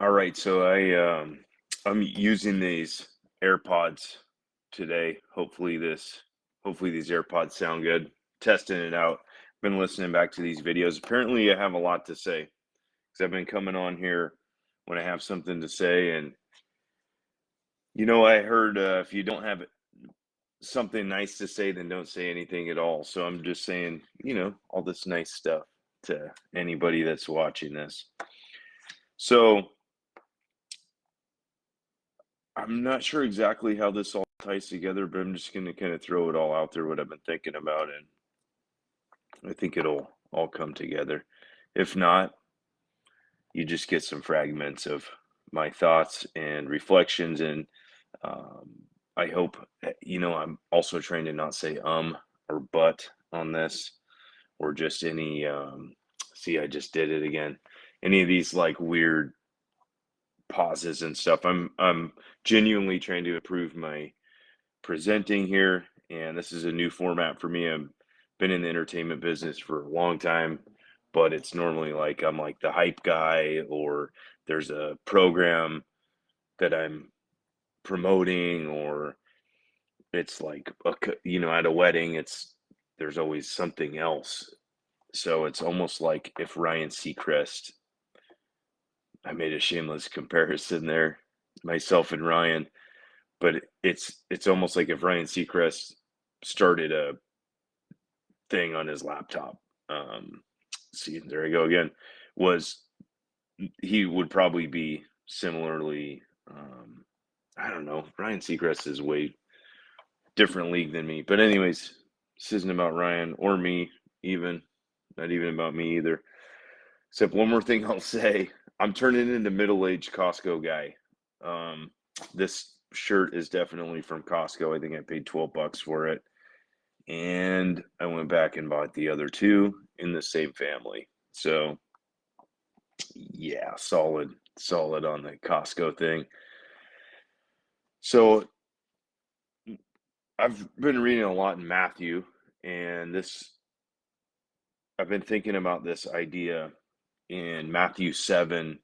All right, so I'm using these AirPods today. Hopefully these AirPods sound good. Testing it out. Been listening back to these videos. Apparently I have a lot to say because I've been coming on here when I have something to say. And I heard if you don't have something nice to say, then don't say anything at all. So I'm just saying, all this nice stuff to anybody that's watching this. So I'm not sure exactly how this all ties together, but I'm just gonna kind of throw it all out there, what I've been thinking about, and I think it'll all come together. If not, you just get some fragments of my thoughts and reflections, and um, I hope, I'm also trying to not say or but on this, or just any, see, I just did it again. Any of these like weird pauses and stuff. I'm genuinely trying to improve my presenting here, and this is a new format for me. I've been in the entertainment business for a long time, but it's normally like I'm like the hype guy, or there's a program that I'm promoting, or it's like at a wedding, it's there's always something else. So it's almost like if Ryan Seacrest, I made a shameless comparison there, myself and Ryan, but it's almost like if Ryan Seacrest started a thing on his laptop. See, there I go again. Was He would probably be similarly. I don't know. Ryan Seacrest is way different league than me. But anyways, this isn't about Ryan or me, even not even about me either. Except one more thing I'll say: I'm turning into middle-aged Costco guy. Um, this shirt is definitely from Costco. I think I paid $12 for it. And I went back and bought the other two in the same family. So yeah, solid on the Costco thing. So I've been reading a lot in Matthew, and this I've been thinking about this idea in Matthew 7,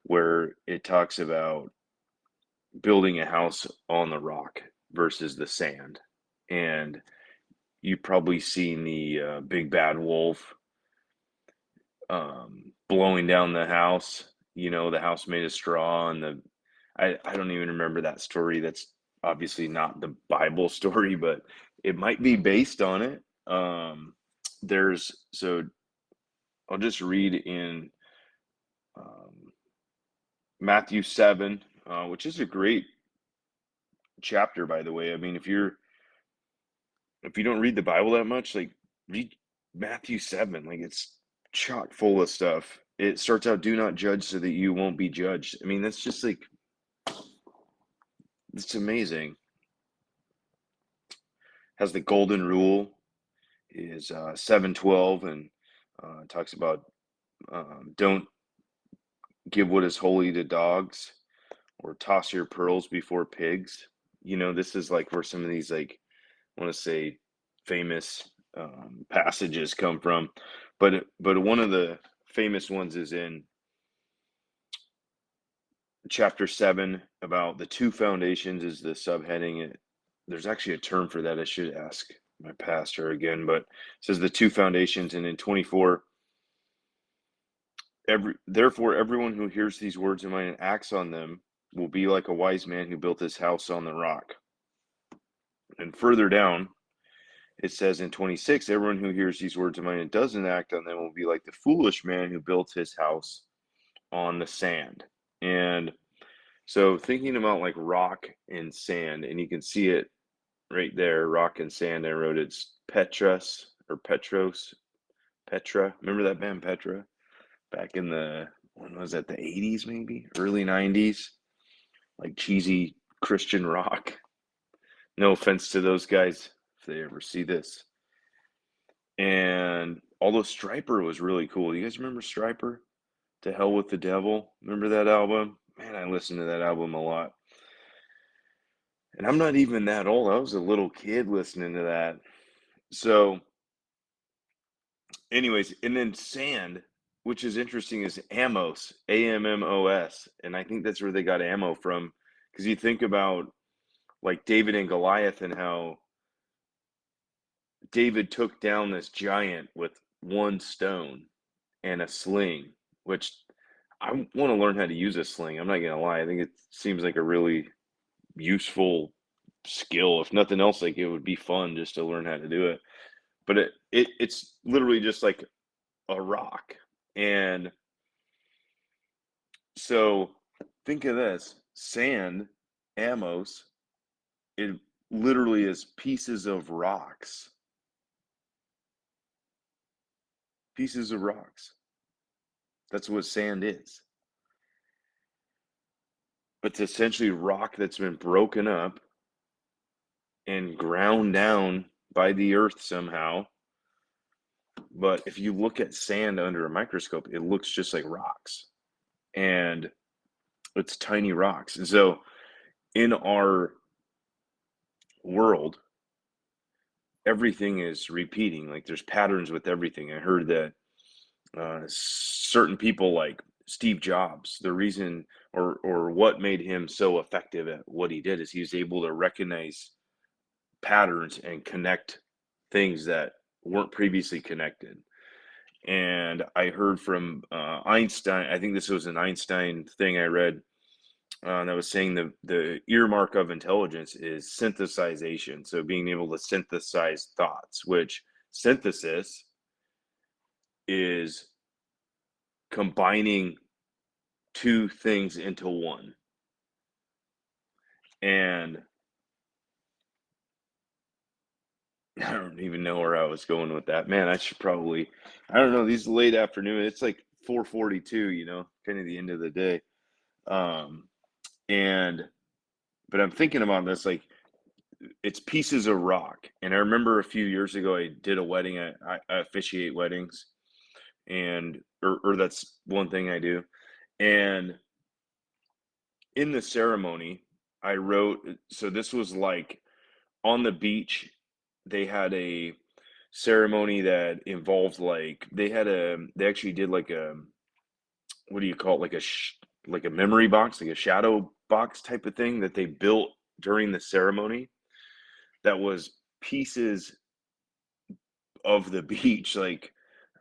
where it talks about building a house on the rock versus the sand. And you've probably seen the big bad wolf blowing down the house, the house made of straw, and I don't even remember that story. That's obviously not the Bible story, but it might be based on it. There's so I'll just read in um, Matthew 7, which is a great chapter, by the way. I mean, if you don't read the Bible that much, like read Matthew 7, like it's chock full of stuff. It starts out, do not judge so that you won't be judged. I mean, that's just like, it's amazing. Has the golden rule is 7:12, and talks about don't give what is holy to dogs, or toss your pearls before pigs. This is like where some of these, like, I want to say, famous passages come from, but one of the famous ones is in chapter 7, about the two foundations is the subheading. There's actually a term for that. I should ask my pastor again, but it says the two foundations. And in 24, therefore everyone who hears these words of mine and acts on them will be like a wise man who built his house on the rock. And further down, it says in 26, everyone who hears these words of mine and doesn't act on them will be like the foolish man who built his house on the sand. And so thinking about like rock and sand, and you can see it right there, rock and sand. I wrote it's Petros or Petros, Petra. Remember that band Petra? Back in the, when was that, the 80s maybe? Early 90s? Like cheesy Christian rock. No offense to those guys if they ever see this. And although Striper was really cool. You guys remember Striper? To Hell with the Devil. Remember that album? Man, I listened to that album a lot. And I'm not even that old. I was a little kid listening to that. So, anyways, and then sand. which is interesting, is Amos, Ammos, and I think that's where they got ammo from. Because you think about like David and Goliath and how David took down this giant with one stone and a sling, which I want to learn how to use a sling. I'm not gonna lie. I think it seems like a really useful skill. If nothing else, like it would be fun just to learn how to do it. But it's literally just like a rock. And so think of this sand, Amos, it literally is pieces of rocks. Pieces of rocks. That's what sand is. It's essentially rock that's been broken up and ground down by the earth somehow. But if you look at sand under a microscope, it looks just like rocks. And it's tiny rocks. And so in our world, everything is repeating. Like there's patterns with everything. I heard that certain people like Steve Jobs, the reason or what made him so effective at what he did is he was able to recognize patterns and connect things that weren't previously connected. And I heard from Einstein, I think this was an Einstein thing I read that was saying the earmark of intelligence is synthesization. So being able to synthesize thoughts, which synthesis is combining two things into one. And I don't even know where I was going with that. Man, I should probably, I don't know, these late afternoon, it's like 4:42, kind of the end of the day. Um, and, but I'm thinking about this, like, it's pieces of rock. And I remember a few years ago, I did a wedding. I officiate weddings, and or that's one thing I do. And in the ceremony, I wrote. So this was like on the beach. They had a ceremony that involved like they actually did like a what do you call it like a memory box, like a shadow box type of thing that they built during the ceremony that was pieces of the beach, like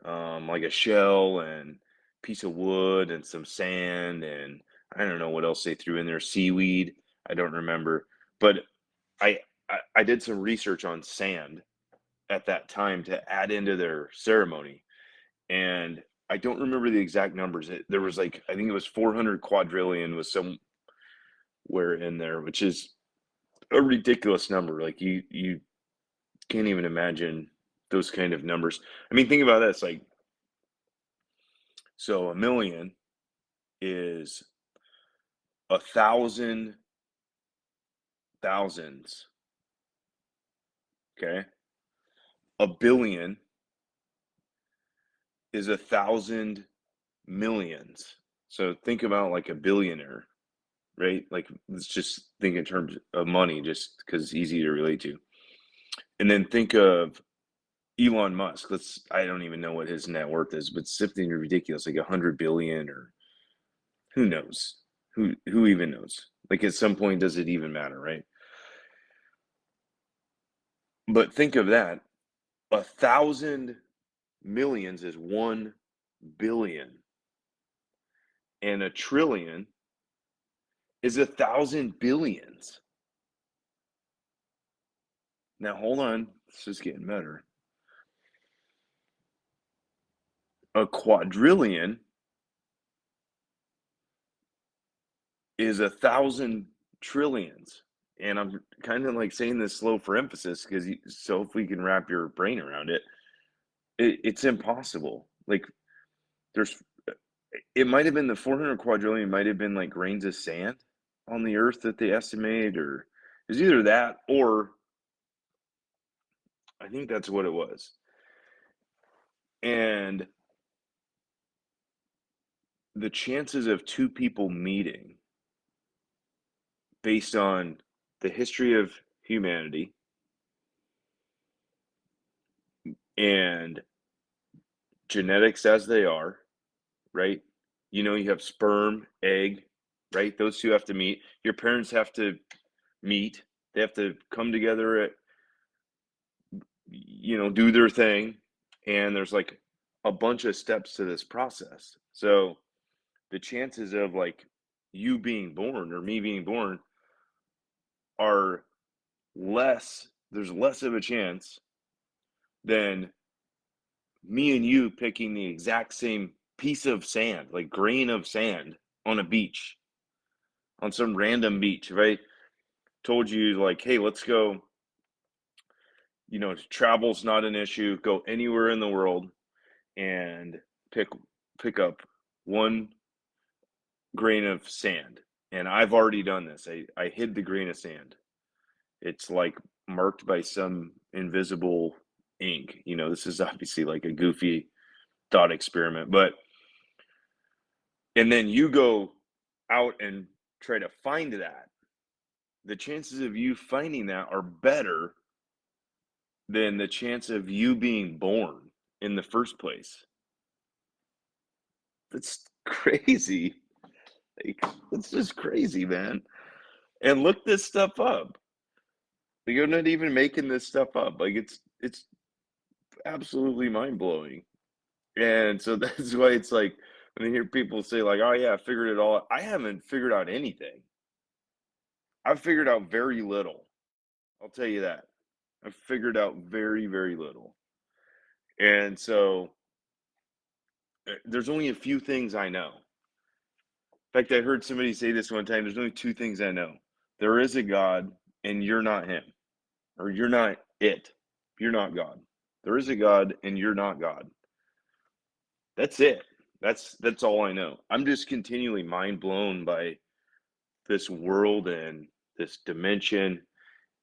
a shell and piece of wood and some sand and I don't know what else they threw in there, seaweed. I don't remember, but I I did some research on sand at that time to add into their ceremony, and I don't remember the exact numbers. There was like I think it was 400 quadrillion was somewhere in there, which is a ridiculous number. Like you can't even imagine those kind of numbers. I mean, think about this. Like, so a million is a thousand thousands. Okay, a billion is a thousand millions. So think about like a billionaire, right? Like let's just think in terms of money, just because it's easy to relate to. And then think of Elon Musk. I don't even know what his net worth is, but something ridiculous, like 100 billion or who knows? Who even knows? Like at some point, does it even matter, right? But think of that. 1,000 millions is 1 billion, and a trillion is 1,000 billions. Now hold on, this is getting better. A quadrillion is 1,000 trillions. And I'm kind of like saying this slow for emphasis because so if we can wrap your brain around it, it's impossible. Like there's, it might have been the 400 quadrillion might have been like grains of sand on the earth that they estimated, or it's either that or I think that's what it was. And the chances of two people meeting based on the history of humanity and genetics as they are, right? You have sperm, egg, right? Those two have to meet. Your parents have to meet. They have to come together at, do their thing. And there's like a bunch of steps to this process. So the chances of like you being born or me being born are there's less of a chance than me and you picking the exact same piece of sand, like grain of sand on a beach, on some random beach. If I told you, like, hey, let's go, travel's not an issue, go anywhere in the world and pick up one grain of sand. And I've already done this. I hid the grain of sand. It's like marked by some invisible ink. This is obviously like a goofy thought experiment, and then you go out and try to find that. The chances of you finding that are better than the chance of you being born in the first place. That's crazy. Like, it's just crazy, man. And look this stuff up. Like, you're not even making this stuff up. Like, it's absolutely mind blowing. And so that's why it's like when I hear people say like, "Oh yeah, I figured it all out." I haven't figured out anything. I've figured out very little. I'll tell you that. I've figured out very, very little. And so there's only a few things I know. In fact, I heard somebody say this one time, there's only two things I know. There is a God and you're not him. Or you're not it. You're not God. There is a God and you're not God. That's it. That's all I know. I'm just continually mind blown by this world and this dimension.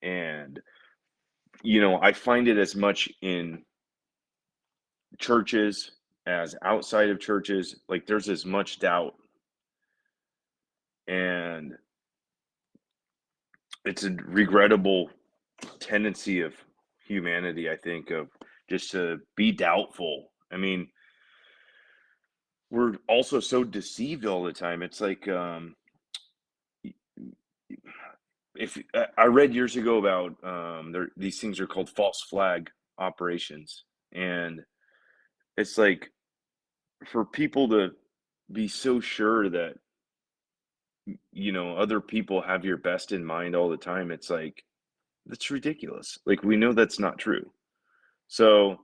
And I find it as much in churches as outside of churches. Like, there's as much doubt, and it's a regrettable tendency of humanity, I think, of just to be doubtful. I mean, we're also so deceived all the time. It's like, if I read years ago about these things are called false flag operations, and it's like, for people to be so sure that other people have your best in mind all the time, it's like, that's ridiculous. Like, we know that's not true. So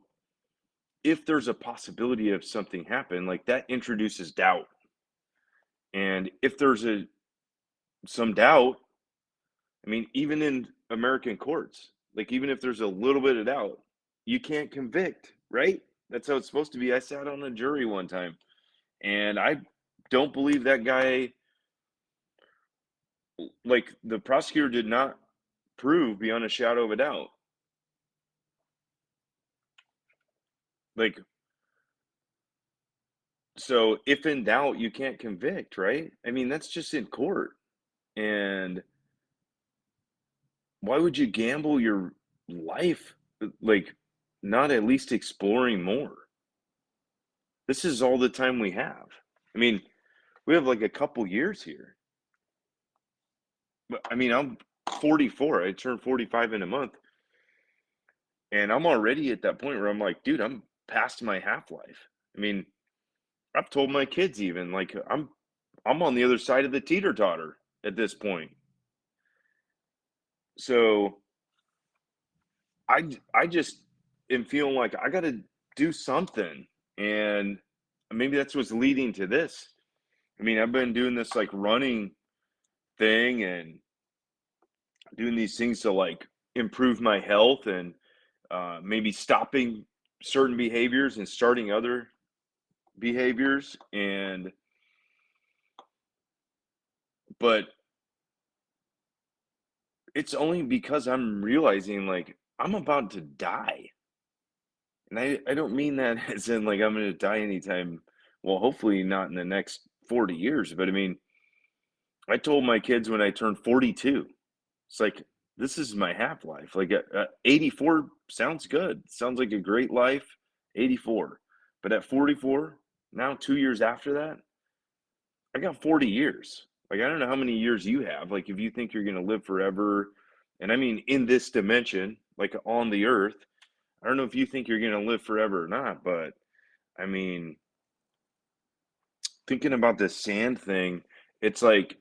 if there's a possibility of something happen, like, that introduces doubt. And if there's some doubt, I mean, even in American courts, like, even if there's a little bit of doubt, you can't convict, right? That's how it's supposed to be. I sat on a jury one time, and I don't believe that guy, like, the prosecutor did not prove beyond a shadow of a doubt. Like, so if in doubt, you can't convict, right? I mean, that's just in court. And why would you gamble your life, like, not at least exploring more? This is all the time we have. I mean, we have like a couple years here. But I mean, I'm 44. I turned 45 in a month. And I'm already at that point where I'm like, dude, I'm past my half-life. I mean, I've told my kids even, like, I'm on the other side of the teeter-totter at this point. So I just am feeling like I got to do something, and maybe that's what's leading to this. I mean, I've been doing this like running thing and doing these things to like improve my health, and maybe stopping certain behaviors and starting other behaviors. And but it's only because I'm realizing like I'm about to die. And I don't mean that as in like I'm gonna die anytime, well, hopefully not in the next 40 years, but I mean, I told my kids when I turned 42, it's like, this is my half-life. Like, 84 sounds good. Sounds like a great life, 84. But at 44, Now 2 years after that, I got 40 years. Like, I don't know how many years you have. Like, if you think you're gonna live forever, and I mean in this dimension, like on the earth, I don't know if you think you're gonna live forever or not, but I mean, thinking about this sand thing, it's like,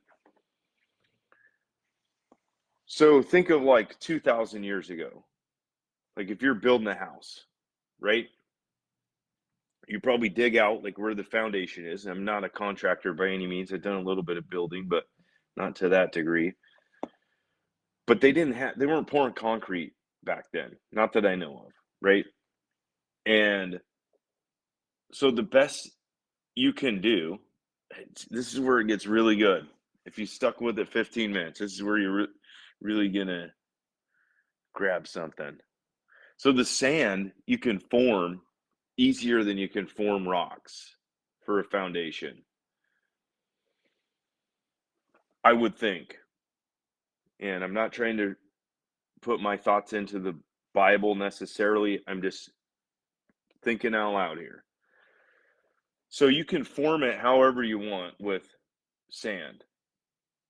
so think of like 2,000 years ago. Like if you're building a house, right? You probably dig out like where the foundation is. I'm not a contractor by any means. I've done a little bit of building, but not to that degree. But they weren't pouring concrete back then, not that I know of, right? And so the best you can do, this is where it gets really good. If you stuck with it 15 minutes, this is where you're really gonna grab something. So the sand you can form easier than you can form rocks for a foundation, I would think. And I'm not trying to put my thoughts into the Bible necessarily. I'm just thinking out loud here. So you can form it however you want with sand,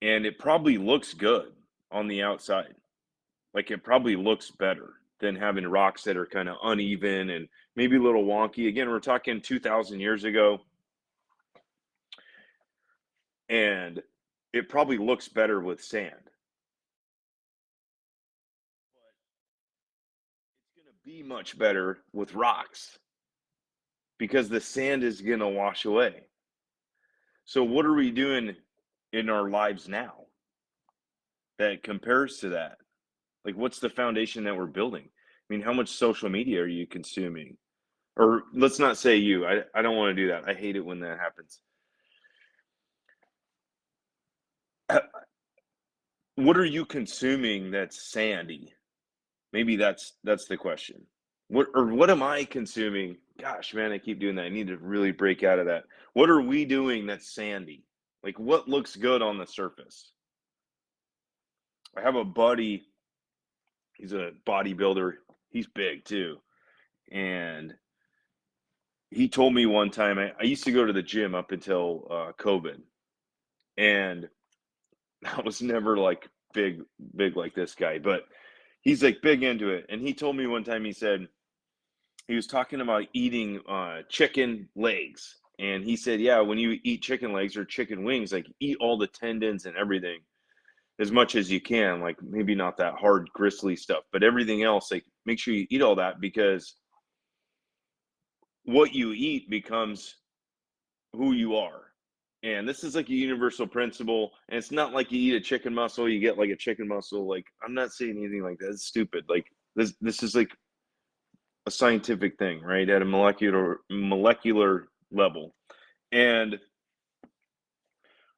and it probably looks good on the outside. Like it probably looks better than having rocks that are kind of uneven and maybe a little wonky. Again, we're talking 2,000 years ago, and it probably looks better with sand. It's going to be much better with rocks because the sand is going to wash away. So, what are we doing in our lives now that compares to that? Like, what's the foundation that we're building? I mean, how much social media are you consuming? Or let's not say you. I don't want to do that. I hate it when that happens. What are you consuming that's sandy? Maybe that's the question. What am I consuming? Gosh, man, I keep doing that. I need to really break out of that. What are we doing that's sandy? Like what looks good on the surface? I have a buddy, he's a bodybuilder. He's big too. And he told me one time I used to go to the gym up until COVID. And I was never like big like this guy, but he's like big into it. And he told me one time, he said, he was talking about eating chicken legs. And he said, yeah, when you eat chicken legs or chicken wings, like eat all the tendons and everything as much as you can. Like maybe not that hard, gristly stuff, but everything else, like make sure you eat all that because what you eat becomes who you are. And this is like a universal principle. And it's not like you eat a chicken muscle, you get like a chicken muscle. Like I'm not saying anything like that. It's stupid. Like this is like a scientific thing, right? At a molecular level. And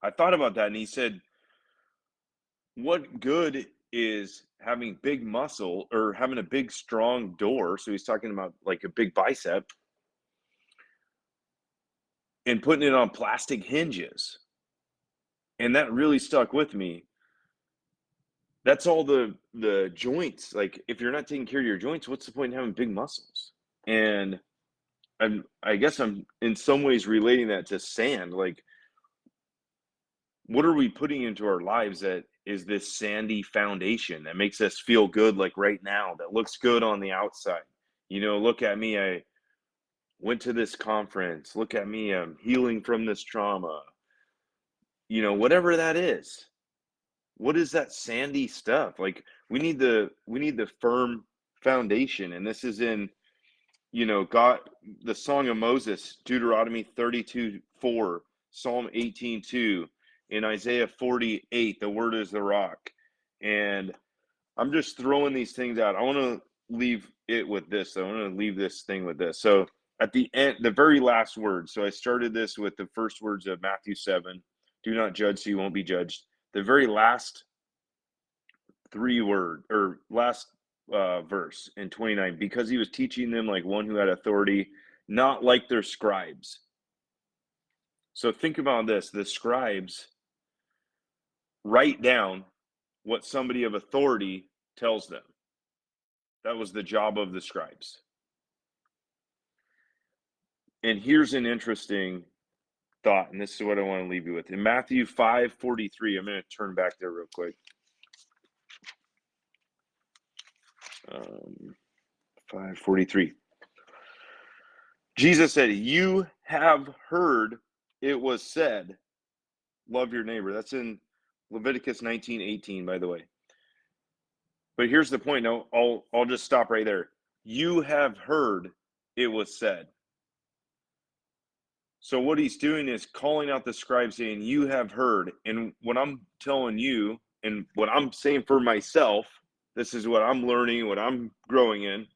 I thought about that and he said, what good is having big muscle or having a big strong door? So he's talking about like a big bicep and putting it on plastic hinges. And that really stuck with me. That's all the joints. Like if you're not taking care of your joints, what's the point in having big muscles? And I guess I'm in some ways relating that to sand. Like what are we putting into our lives that is this sandy foundation that makes us feel good like right now, that looks good on the outside? You know, look at me, I went to this conference. Look at me, I'm healing from this trauma. You know, whatever that is. What is that sandy stuff? Like we need the firm foundation, and this is in, you know, God, the Song of Moses, Deuteronomy 32:4, Psalm 18:2, in Isaiah 48, the word is the rock. And I'm just throwing these things out. I want to leave it with this. I want to leave this thing with this. So at the end, the very last word. So I started this with the first words of Matthew 7, do not judge so you won't be judged. The very last last verse in 29, because he was teaching them like one who had authority, not like their scribes. So think about this, the scribes write down what somebody of authority tells them. That was the job of the scribes. And here's an interesting thought, and this is what I want to leave you with. In Matthew 5:43, I'm going to turn back there real quick. 5:43. Jesus said, "You have heard it was said, love your neighbor." That's in Leviticus 19:18, by the way. But here's the point. No, I'll just stop right there. You have heard it was said. So what he's doing is calling out the scribes, saying, "You have heard." And what I'm telling you, and what I'm saying for myself, this is what I'm learning, what I'm growing in.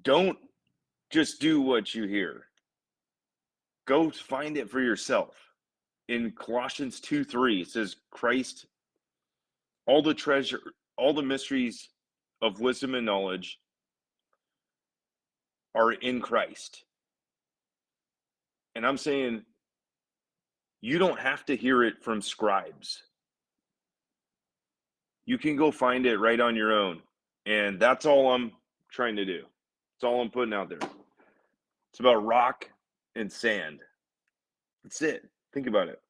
Don't just do what you hear. Go find it for yourself. In Colossians 2:3, it says, Christ, all the treasure, all the mysteries of wisdom and knowledge are in Christ. And I'm saying, you don't have to hear it from scribes. You can go find it right on your own. And that's all I'm trying to do. That's all I'm putting out there. It's about rock and sand. That's it. Think about it.